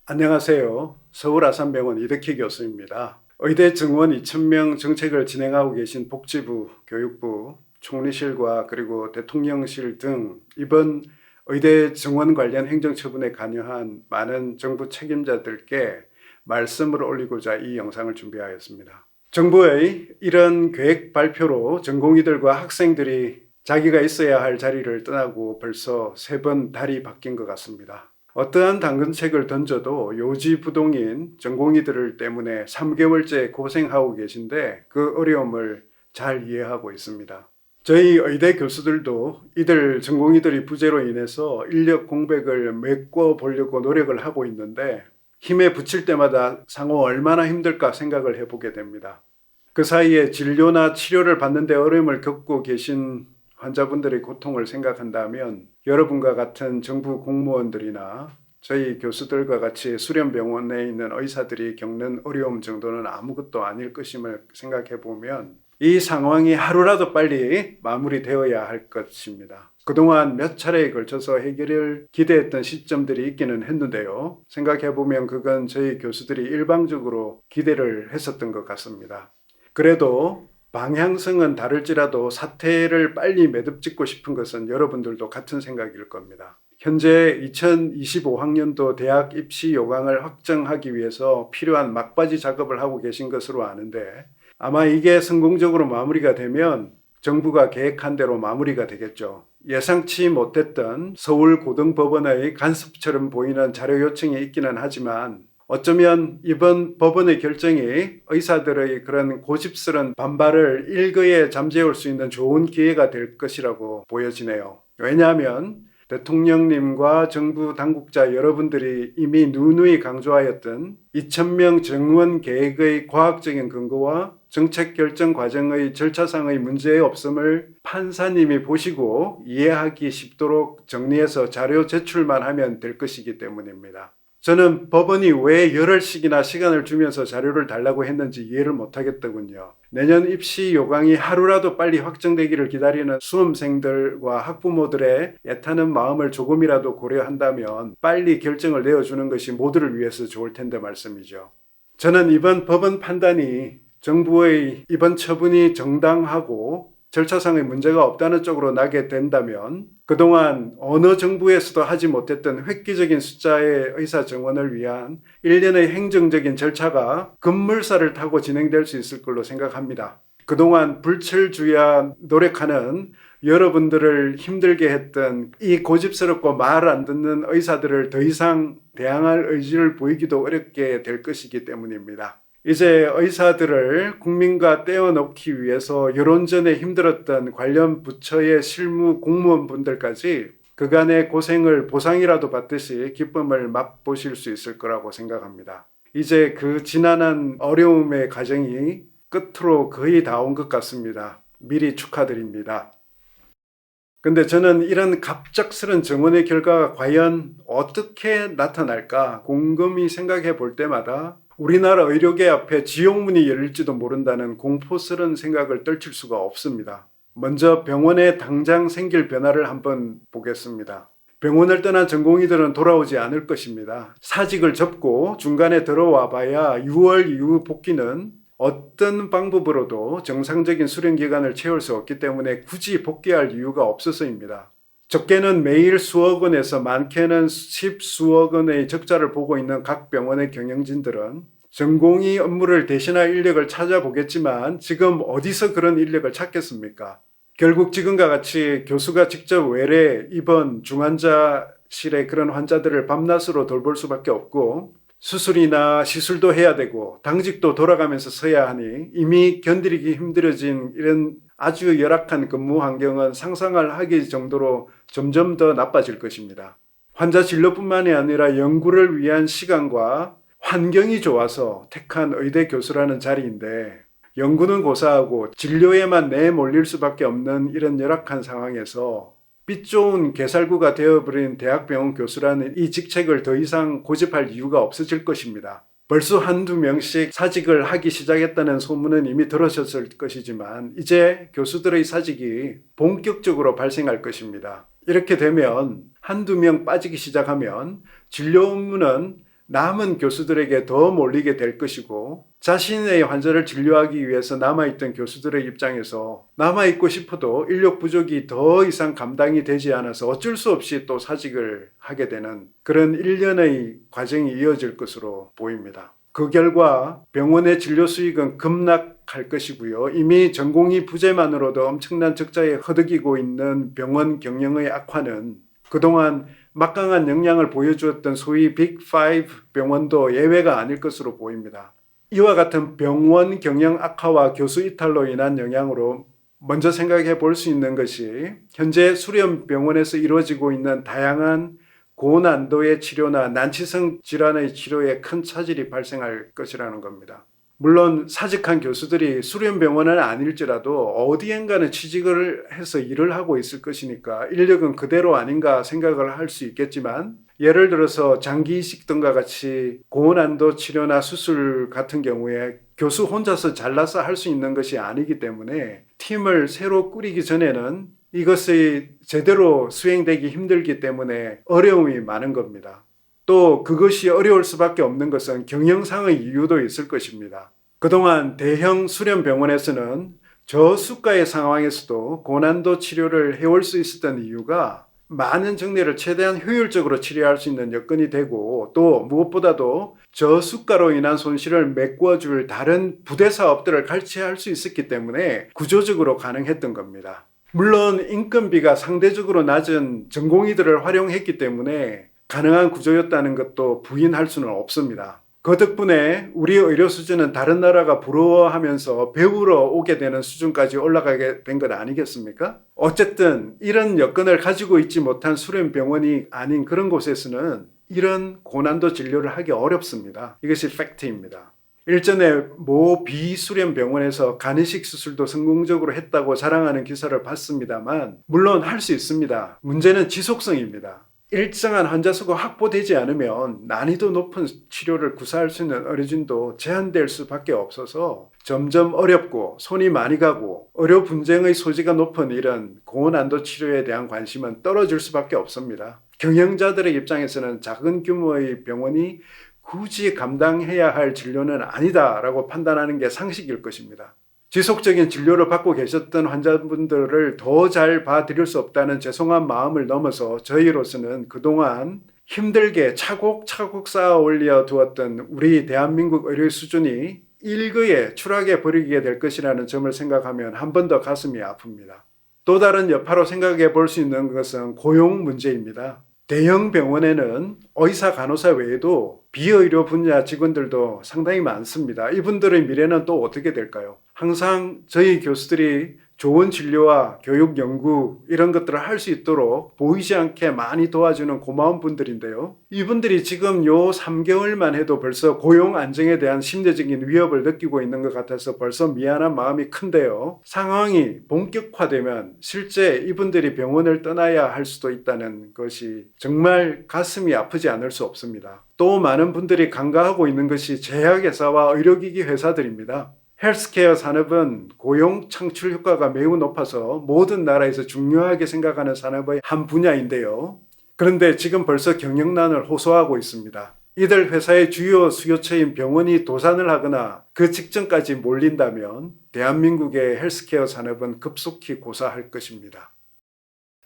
안녕하세요. 서울 아산병원 이덕희 교수입니다. 의대 정원 2,000명 정책을 진행하고 계신 복지부, 교육부, 총리실과 그리고 대통령실 등 이번 의대 정원 관련 행정처분에 관여한 많은 정부 책임자들께 말씀을 올리고자 이 영상을 준비하였습니다. 정부의 이런 계획 발표로 전공의들과 학생들이 자기가 있어야 할 자리를 떠나고 벌써 3번 달이 바뀐 것 같습니다. 어떠한 당근책을 던져도 요지부동인 전공의들 때문에 3개월째 고생하고 계신데 그 어려움을 잘 이해하고 있습니다. 저희 의대 교수들도 이들 전공의들이 부재로 인해서 인력 공백을 메꿔보려고 노력을 하고 있는데 힘에 부칠 때마다 상호 얼마나 힘들까 생각을 해보게 됩니다. 그 사이에 진료나 치료를 받는 데 어려움을 겪고 계신 환자분들의 고통을 생각한다면 여러분과 같은 정부 공무원들이나 저희 교수들과 같이 수련병원에 있는 의사들이 겪는 어려움 정도는 아무것도 아닐 것임을 생각해 보면 이 상황이 하루라도 빨리 마무리되어야 할 것입니다. 그동안 몇 차례에 걸쳐서 해결을 기대했던 시점들이 있기는 했는데요. 생각해 보면 그건 저희 교수들이 일방적으로 기대를 했었던 것 같습니다. 그래도 방향성은 다를지라도 사태를 빨리 매듭짓고 싶은 것은 여러분들도 같은 생각일 겁니다. 현재 2025학년도 대학 입시 요강을 확정하기 위해서 필요한 막바지 작업을 하고 계신 것으로 아는데 아마 이게 성공적으로 마무리가 되면 정부가 계획한 대로 마무리가 되겠죠. 예상치 못했던 서울고등법원의 간섭처럼 보이는 자료 요청이 있기는 하지만 어쩌면 이번 법원의 결정이 의사들의 그런 고집스런 반발을 일거에 잠재울 수 있는 좋은 기회가 될 것이라고 보여지네요. 왜냐하면 대통령님과 정부 당국자 여러분들이 이미 누누이 강조하였던 2,000명 정원 계획의 과학적인 근거와 정책 결정 과정의 절차상의 문제 없음을 판사님이 보시고 이해하기 쉽도록 정리해서 자료 제출만 하면 될 것이기 때문입니다. 저는 법원이 왜 열흘씩이나 시간을 주면서 자료를 달라고 했는지 이해를 못하겠더군요. 내년 입시 요강이 하루라도 빨리 확정되기를 기다리는 수험생들과 학부모들의 애타는 마음을 조금이라도 고려한다면 빨리 결정을 내어주는 것이 모두를 위해서 좋을 텐데 말씀이죠. 저는 이번 법원 판단이 정부의 이번 처분이 정당하고 절차상의 문제가 없다는 쪽으로 나게 된다면 그동안 어느 정부에서도 하지 못했던 획기적인 숫자의 의사 정원을 위한 일련의 행정적인 절차가 급물살을 타고 진행될 수 있을 걸로 생각합니다. 그동안 불철주야 노력하는 여러분들을 힘들게 했던 이 고집스럽고 말 안 듣는 의사들을 더 이상 대항할 의지를 보이기도 어렵게 될 것이기 때문입니다. 이제 의사들을 국민과 떼어놓기 위해서 여론전에 힘들었던 관련 부처의 실무 공무원분들까지 그간의 고생을 보상이라도 받듯이 기쁨을 맛보실 수 있을 거라고 생각합니다. 이제 그 지난한 어려움의 과정이 끝으로 거의 다 온 것 같습니다. 미리 축하드립니다. 근데 저는 이런 갑작스런 정원의 결과가 과연 어떻게 나타날까 곰곰이 생각해 볼 때마다 우리나라 의료계 앞에 지옥문이 열릴지도 모른다는 공포스러운 생각을 떨칠 수가 없습니다. 먼저 병원에 당장 생길 변화를 한번 보겠습니다. 병원을 떠난 전공의들은 돌아오지 않을 것입니다. 사직을 접고 중간에 들어와 봐야 6월 이후 복귀는 어떤 방법으로도 정상적인 수련 기간을 채울 수 없기 때문에 굳이 복귀할 이유가 없어서입니다. 적게는 매일 수억 원에서 많게는 10수억 원의 적자를 보고 있는 각 병원의 경영진들은 전공의 업무를 대신할 인력을 찾아보겠지만 지금 어디서 그런 인력을 찾겠습니까? 결국 지금과 같이 교수가 직접 외래 입원 중환자실의 그런 환자들을 밤낮으로 돌볼 수밖에 없고 수술이나 시술도 해야 되고 당직도 돌아가면서 서야 하니 이미 견디기 힘들어진 이런 아주 열악한 근무 환경은 상상을 하기 정도로 점점 더 나빠질 것입니다. 환자 진료뿐만이 아니라 연구를 위한 시간과 환경이 좋아서 택한 의대 교수라는 자리인데 연구는 고사하고 진료에만 내몰릴 수밖에 없는 이런 열악한 상황에서 빛 좋은 개살구가 되어버린 대학병원 교수라는 이 직책을 더 이상 고집할 이유가 없어질 것입니다. 벌써 한두 명씩 사직을 하기 시작했다는 소문은 이미 들으셨을 것이지만 이제 교수들의 사직이 본격적으로 발생할 것입니다. 이렇게 되면 한두 명 빠지기 시작하면 진료 업무는 남은 교수들에게 더 몰리게 될 것이고 자신의 환자를 진료하기 위해서 남아있던 교수들의 입장에서 남아있고 싶어도 인력 부족이 더 이상 감당이 되지 않아서 어쩔 수 없이 또 사직을 하게 되는 그런 일련의 과정이 이어질 것으로 보입니다. 그 결과 병원의 진료 수익은 급락할 것이고요. 이미 전공의 부재만으로도 엄청난 적자에 허덕이고 있는 병원 경영의 악화는 그동안 막강한 역량을 보여주었던 소위 빅5 병원도 예외가 아닐 것으로 보입니다. 이와 같은 병원 경영 악화와 교수 이탈로 인한 영향으로 먼저 생각해 볼 수 있는 것이 현재 수련병원에서 이루어지고 있는 다양한 고난도의 치료나 난치성 질환의 치료에 큰 차질이 발생할 것이라는 겁니다. 물론 사직한 교수들이 수련병원은 아닐지라도 어디엔가는 취직을 해서 일을 하고 있을 것이니까 인력은 그대로 아닌가 생각을 할 수 있겠지만 예를 들어서 장기 이식 등과 같이 고난도 치료나 수술 같은 경우에 교수 혼자서 잘라서 할 수 있는 것이 아니기 때문에 팀을 새로 꾸리기 전에는 이것이 제대로 수행되기 힘들기 때문에 어려움이 많은 겁니다. 또 그것이 어려울 수밖에 없는 것은 경영상의 이유도 있을 것입니다. 그동안 대형 수련병원에서는 저수가의 상황에서도 고난도 치료를 해올 수 있었던 이유가 많은 정례를 최대한 효율적으로 치료할 수 있는 여건이 되고 또 무엇보다도 저수가로 인한 손실을 메꿔줄 다른 부대 사업들을 같이 할 수 있었기 때문에 구조적으로 가능했던 겁니다. 물론 인건비가 상대적으로 낮은 전공의들을 활용했기 때문에 가능한 구조였다는 것도 부인할 수는 없습니다. 그 덕분에 우리 의료 수준은 다른 나라가 부러워하면서 배우러 오게 되는 수준까지 올라가게 된 것 아니겠습니까? 어쨌든 이런 여건을 가지고 있지 못한 수련병원이 아닌 그런 곳에서는 이런 고난도 진료를 하기 어렵습니다. 이것이 팩트입니다. 일전에 모 비수련병원에서 간이식 수술도 성공적으로 했다고 자랑하는 기사를 봤습니다만 물론 할 수 있습니다. 문제는 지속성입니다. 일정한 환자 수가 확보되지 않으면 난이도 높은 치료를 구사할 수 있는 의료진도 제한될 수밖에 없어서 점점 어렵고 손이 많이 가고 의료 분쟁의 소지가 높은 이런 고난도 치료에 대한 관심은 떨어질 수밖에 없습니다. 경영자들의 입장에서는 작은 규모의 병원이 굳이 감당해야 할 진료는 아니다라고 판단하는 게 상식일 것입니다. 지속적인 진료를 받고 계셨던 환자분들을 더 잘 봐드릴 수 없다는 죄송한 마음을 넘어서 저희로서는 그동안 힘들게 차곡차곡 쌓아 올려 두었던 우리 대한민국 의료 수준이 일거에 추락해 버리게 될 것이라는 점을 생각하면 한 번 더 가슴이 아픕니다. 또 다른 여파로 생각해 볼 수 있는 것은 고용 문제입니다. 대형 병원에는 의사, 간호사 외에도 비의료 분야 직원들도 상당히 많습니다. 이분들의 미래는 또 어떻게 될까요? 항상 저희 교수들이 좋은 진료와 교육, 연구 이런 것들을 할 수 있도록 보이지 않게 많이 도와주는 고마운 분들인데요. 이분들이 지금 요 3개월만 해도 벌써 고용 안정에 대한 심리적인 위협을 느끼고 있는 것 같아서 벌써 미안한 마음이 큰데요. 상황이 본격화되면 실제 이분들이 병원을 떠나야 할 수도 있다는 것이 정말 가슴이 아프지 않을 수 없습니다. 또 많은 분들이 간과하고 있는 것이 제약회사와 의료기기 회사들입니다. 헬스케어 산업은 고용 창출 효과가 매우 높아서 모든 나라에서 중요하게 생각하는 산업의 한 분야인데요. 그런데 지금 벌써 경영난을 호소하고 있습니다. 이들 회사의 주요 수요처인 병원이 도산을 하거나 그 직전까지 몰린다면 대한민국의 헬스케어 산업은 급속히 고사할 것입니다.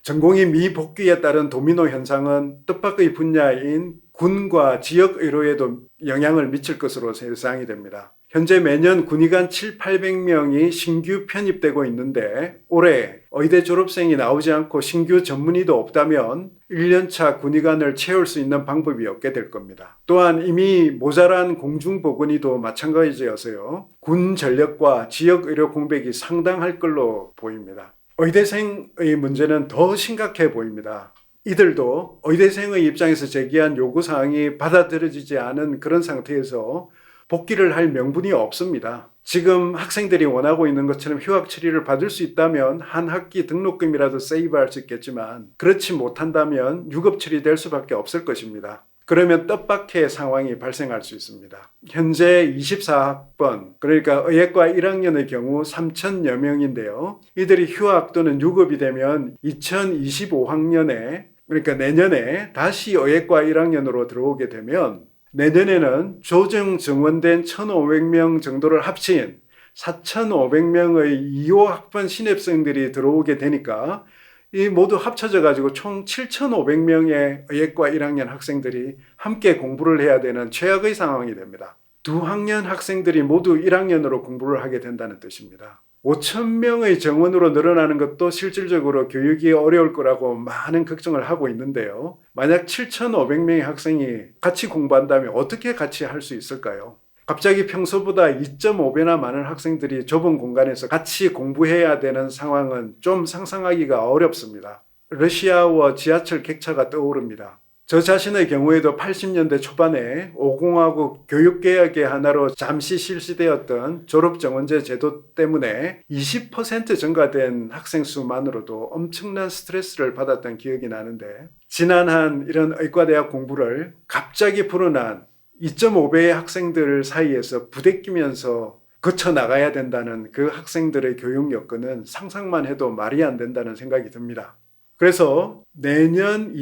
전공의 미복귀에 따른 도미노 현상은 뜻밖의 분야인 군과 지역의료에도 영향을 미칠 것으로 예상이 됩니다. 현재 매년 군의관 700~800명이 신규 편입되고 있는데 올해 의대 졸업생이 나오지 않고 신규 전문의도 없다면 1년차 군의관을 채울 수 있는 방법이 없게 될 겁니다. 또한 이미 모자란 공중보건의도 마찬가지여서요. 군 전력과 지역의료 공백이 상당할 걸로 보입니다. 의대생의 문제는 더 심각해 보입니다. 이들도 의대생의 입장에서 제기한 요구사항이 받아들여지지 않은 그런 상태에서 복귀를 할 명분이 없습니다. 지금 학생들이 원하고 있는 것처럼 휴학 처리를 받을 수 있다면 한 학기 등록금이라도 세이브할 수 있겠지만 그렇지 못한다면 유급 처리될 수밖에 없을 것입니다. 그러면 뜻밖의 상황이 발생할 수 있습니다. 현재 24학번 그러니까 의예과 1학년의 경우 3,000여 명인데요. 이들이 휴학 또는 유급이 되면 2025학년에 그러니까 내년에 다시 의예과 1학년으로 들어오게 되면 내년에는 조정 정원된 1,500명 정도를 합친 4,500명의 2호 학번 신입생들이 들어오게 되니까 이 모두 합쳐져 가지고 총 7,500명의 의예과 1학년 학생들이 함께 공부를 해야 되는 최악의 상황이 됩니다. 두 학년 학생들이 모두 1학년으로 공부를 하게 된다는 뜻입니다. 5,000명의 정원으로 늘어나는 것도 실질적으로 교육이 어려울 거라고 많은 걱정을 하고 있는데요. 만약 7,500명의 학생이 같이 공부한다면 어떻게 같이 할 수 있을까요? 갑자기 평소보다 2.5배나 많은 학생들이 좁은 공간에서 같이 공부해야 되는 상황은 좀 상상하기가 어렵습니다. 러시아와 지하철 객차가 떠오릅니다. 저 자신의 경우에도 80년대 초반에 5공화국 교육개혁의 하나로 잠시 실시되었던 졸업정원제 제도 때문에 20% 증가된 학생 수만으로도 엄청난 스트레스를 받았던 기억이 나는데, 지난한 이런 의과대학 공부를 갑자기 불어난 2.5배의 학생들 사이에서 부대끼면서 거쳐나가야 된다는 그 학생들의 교육 여건은 상상만 해도 말이 안 된다는 생각이 듭니다. 그래서 내년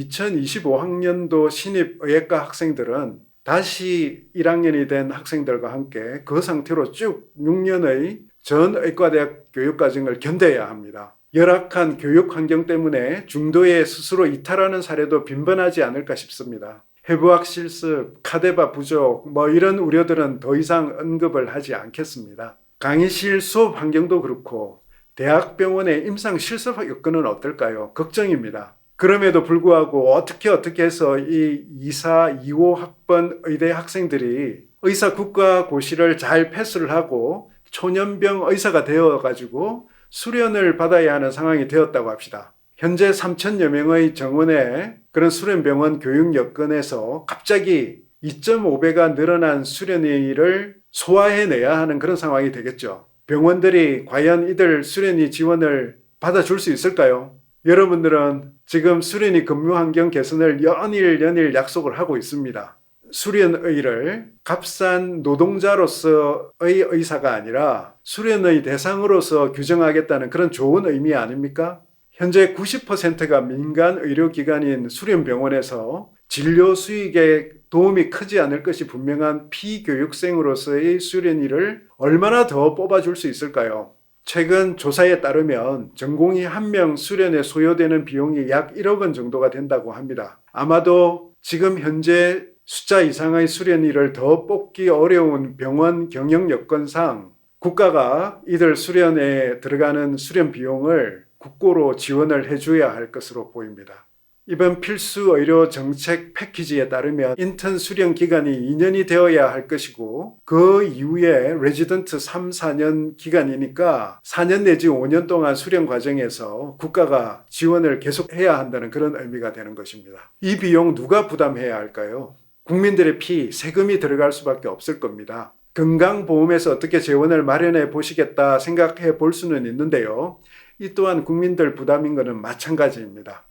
2025학년도 신입 의예과 학생들은 다시 1학년이 된 학생들과 함께 그 상태로 쭉 6년의 전 의과대학 교육과정을 견뎌야 합니다. 열악한 교육 환경 때문에 중도에 스스로 이탈하는 사례도 빈번하지 않을까 싶습니다. 해부학 실습, 카데바 부족, 이런 우려들은 더 이상 언급을 하지 않겠습니다. 강의실 수업 환경도 그렇고 대학병원의 임상 실습 여건은 어떨까요? 걱정입니다. 그럼에도 불구하고 어떻게 해서 이 2사, 2호 학번 의대 학생들이 의사 국가고시를 잘 패스를 하고 초년병 의사가 되어가지고 수련을 받아야 하는 상황이 되었다고 합시다. 현재 3,000여 명의 정원의 그런 수련병원 교육 여건에서 갑자기 2.5배가 늘어난 수련의를 소화해내야 하는 그런 상황이 되겠죠. 병원들이 과연 이들 수련의 지원을 받아줄 수 있을까요? 여러분들은 지금 수련의 근무 환경 개선을 연일 약속을 하고 있습니다. 수련의를 값싼 노동자로서의 의사가 아니라 수련의 대상으로서 규정하겠다는 그런 좋은 의미 아닙니까? 현재 90%가 민간 의료기관인 수련병원에서 진료 수익에 도움이 크지 않을 것이 분명한 피교육생으로서의 수련의를 얼마나 더 뽑아줄 수 있을까요? 최근 조사에 따르면 전공의 한 명 수련에 소요되는 비용이 약 1억 원 정도가 된다고 합니다. 아마도 지금 현재 숫자 이상의 수련의를 더 뽑기 어려운 병원 경영 여건상 국가가 이들 수련에 들어가는 수련 비용을 국고로 지원을 해줘야 할 것으로 보입니다. 이번 필수 의료 정책 패키지에 따르면 인턴 수련 기간이 2년이 되어야 할 것이고 그 이후에 레지던트 3, 4년 기간이니까 4년 내지 5년 동안 수련 과정에서 국가가 지원을 계속해야 한다는 그런 의미가 되는 것입니다. 이 비용 누가 부담해야 할까요? 국민들의 피, 세금이 들어갈 수밖에 없을 겁니다. 건강보험에서 어떻게 재원을 마련해 보시겠다 생각해 볼 수는 있는데요. 이 또한 국민들 부담인 것은 마찬가지입니다.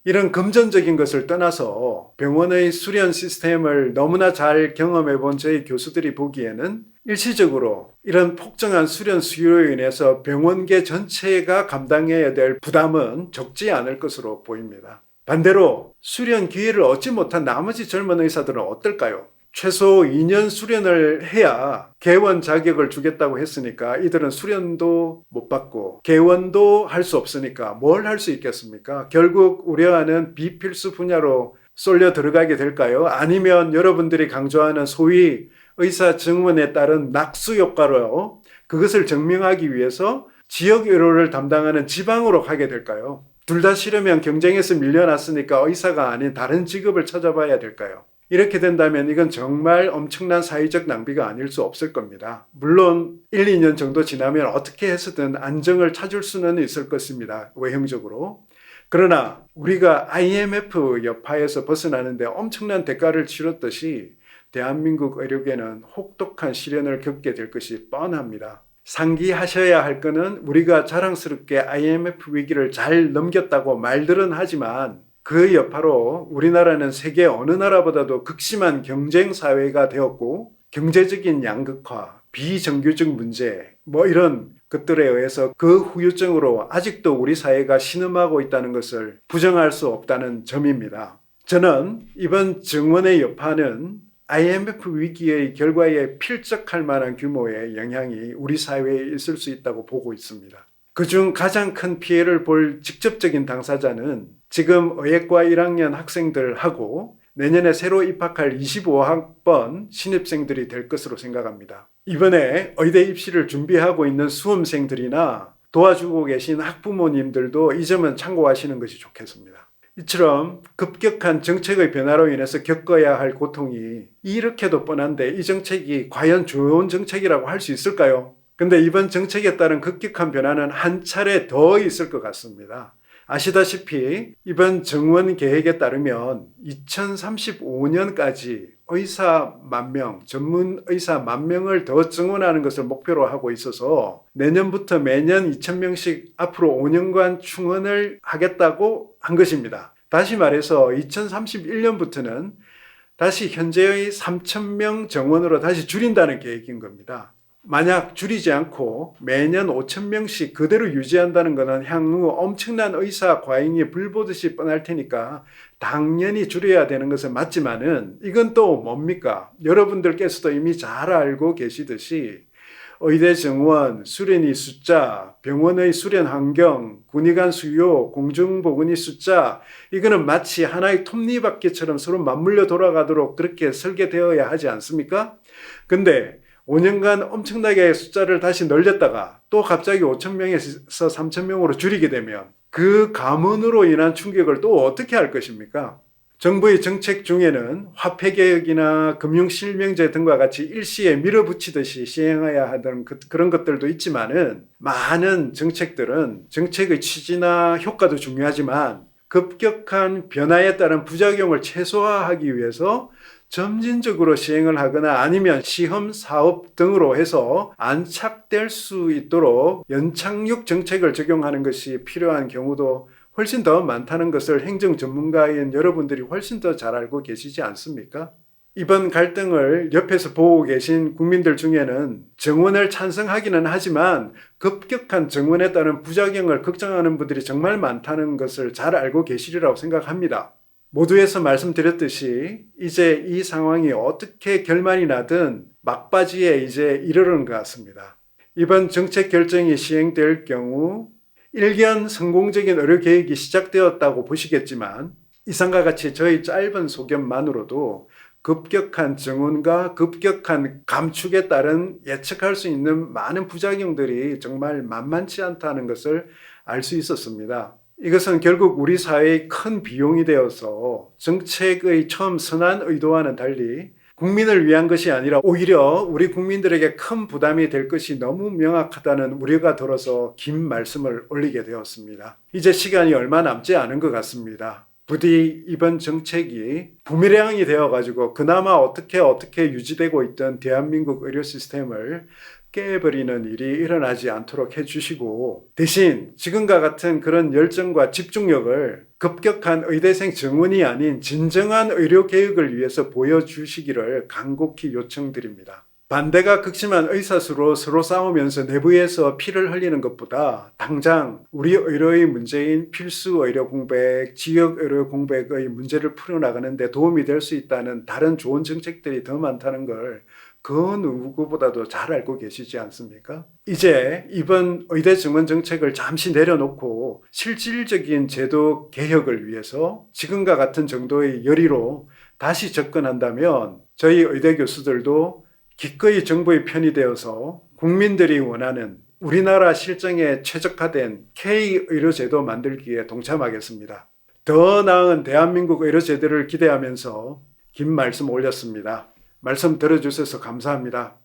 이런 금전적인 것을 떠나서 병원의 수련 시스템을 너무나 잘 경험해 본 저희 교수들이 보기에는 일시적으로 이런 폭증한 수련 수요로 인해서 병원계 전체가 감당해야 될 부담은 적지 않을 것으로 보입니다. 반대로 수련 기회를 얻지 못한 나머지 젊은 의사들은 어떨까요? 최소 2년 수련을 해야 개원 자격을 주겠다고 했으니까 이들은 수련도 못 받고 개원도 할 수 없으니까 뭘 할 수 있겠습니까? 결국 우려하는 비필수 분야로 쏠려 들어가게 될까요? 아니면 여러분들이 강조하는 소위 의사 증원에 따른 낙수 효과로 그것을 증명하기 위해서 지역 의료를 담당하는 지방으로 가게 될까요? 둘 다 싫으면 경쟁에서 밀려났으니까 의사가 아닌 다른 직업을 찾아봐야 될까요? 이렇게 된다면 이건 정말 엄청난 사회적 낭비가 아닐 수 없을 겁니다. 물론 1, 2년 정도 지나면 어떻게 해서든 안정을 찾을 수는 있을 것입니다. 외형적으로. 그러나 우리가 IMF 여파에서 벗어나는데 엄청난 대가를 치렀듯이 대한민국 의료계는 혹독한 시련을 겪게 될 것이 뻔합니다. 상기하셔야 할 것은 우리가 자랑스럽게 IMF 위기를 잘 넘겼다고 말들은 하지만 그 여파로 우리나라는 세계 어느 나라보다도 극심한 경쟁 사회가 되었고 경제적인 양극화, 비정규직 문제 이런 것들에 의해서 그 후유증으로 아직도 우리 사회가 신음하고 있다는 것을 부정할 수 없다는 점입니다. 저는 이번 증원의 여파는 IMF 위기의 결과에 필적할 만한 규모의 영향이 우리 사회에 있을 수 있다고 보고 있습니다. 그중 가장 큰 피해를 볼 직접적인 당사자는 지금 의예과 1학년 학생들하고 내년에 새로 입학할 25학번 신입생들이 될 것으로 생각합니다. 이번에 의대 입시를 준비하고 있는 수험생들이나 도와주고 계신 학부모님들도 이 점은 참고하시는 것이 좋겠습니다. 이처럼 급격한 정책의 변화로 인해서 겪어야 할 고통이 이렇게도 뻔한데 이 정책이 과연 좋은 정책이라고 할 수 있을까요? 근데 이번 정책에 따른 급격한 변화는 한 차례 더 있을 것 같습니다. 아시다시피 이번 정원 계획에 따르면 2035년까지 의사 10,000명, 전문 의사 10,000명을 더 증원하는 것을 목표로 하고 있어서 내년부터 매년 2,000명씩 앞으로 5년간 충원을 하겠다고 한 것입니다. 다시 말해서 2031년부터는 다시 현재의 3,000명 정원으로 다시 줄인다는 계획인 겁니다. 만약 줄이지 않고 매년 5,000명씩 그대로 유지한다는 것은 향후 엄청난 의사 과잉이 불보듯이 뻔할 테니까 당연히 줄여야 되는 것은 맞지만은 이건 또 뭡니까? 여러분들께서도 이미 잘 알고 계시듯이 의대 정원, 수련의 숫자, 병원의 수련 환경, 군의관 수요, 공중보건의 숫자 이거는 마치 하나의 톱니바퀴처럼 서로 맞물려 돌아가도록 그렇게 설계되어야 하지 않습니까? 근데 5년간 엄청나게 숫자를 다시 늘렸다가 또 갑자기 5,000명에서 3,000명으로 줄이게 되면 그 감원으로 인한 충격을 또 어떻게 할 것입니까? 정부의 정책 중에는 화폐개혁이나 금융실명제 등과 같이 일시에 밀어붙이듯이 시행해야 하던 그런 것들도 있지만은 많은 정책들은 정책의 취지나 효과도 중요하지만 급격한 변화에 따른 부작용을 최소화하기 위해서 점진적으로 시행을 하거나 아니면 시험 사업 등으로 해서 안착될 수 있도록 연착륙 정책을 적용하는 것이 필요한 경우도 훨씬 더 많다는 것을 행정 전문가인 여러분들이 훨씬 더 잘 알고 계시지 않습니까? 이번 갈등을 옆에서 보고 계신 국민들 중에는 정원을 찬성하기는 하지만 급격한 정원에 따른 부작용을 걱정하는 분들이 정말 많다는 것을 잘 알고 계시리라고 생각합니다. 모두에서 말씀드렸듯이 이제 이 상황이 어떻게 결말이 나든 막바지에 이제 이르는 것 같습니다. 이번 정책 결정이 시행될 경우 일견 성공적인 의료 계획이 시작되었다고 보시겠지만 이상과 같이 저희 짧은 소견만으로도 급격한 정원과 급격한 감축에 따른 예측할 수 있는 많은 부작용들이 정말 만만치 않다는 것을 알 수 있었습니다. 이것은 결국 우리 사회의 큰 비용이 되어서 정책의 처음 선한 의도와는 달리 국민을 위한 것이 아니라 오히려 우리 국민들에게 큰 부담이 될 것이 너무 명확하다는 우려가 들어서 긴 말씀을 올리게 되었습니다. 이제 시간이 얼마 남지 않은 것 같습니다. 부디 이번 정책이 부메랑이 되어가지고 그나마 어떻게 유지되고 있던 대한민국 의료 시스템을 깨버리는 일이 일어나지 않도록 해주시고 대신 지금과 같은 그런 열정과 집중력을 급격한 의대생 정원이 아닌 진정한 의료개혁을 위해서 보여주시기를 간곡히 요청드립니다. 반대가 극심한 의사수로 서로 싸우면서 내부에서 피를 흘리는 것보다 당장 우리 의료의 문제인 필수 의료 공백, 지역 의료 공백의 문제를 풀어나가는 데 도움이 될 수 있다는 다른 좋은 정책들이 더 많다는 걸 그 누구보다도 잘 알고 계시지 않습니까? 이제 이번 의대 정원 정책을 잠시 내려놓고 실질적인 제도 개혁을 위해서 지금과 같은 정도의 열의로 다시 접근한다면 저희 의대 교수들도 기꺼이 정부의 편이 되어서 국민들이 원하는 우리나라 실정에 최적화된 K-의료제도 만들기에 동참하겠습니다. 더 나은 대한민국 의료제도를 기대하면서 긴 말씀 올렸습니다. 말씀 들어주셔서 감사합니다.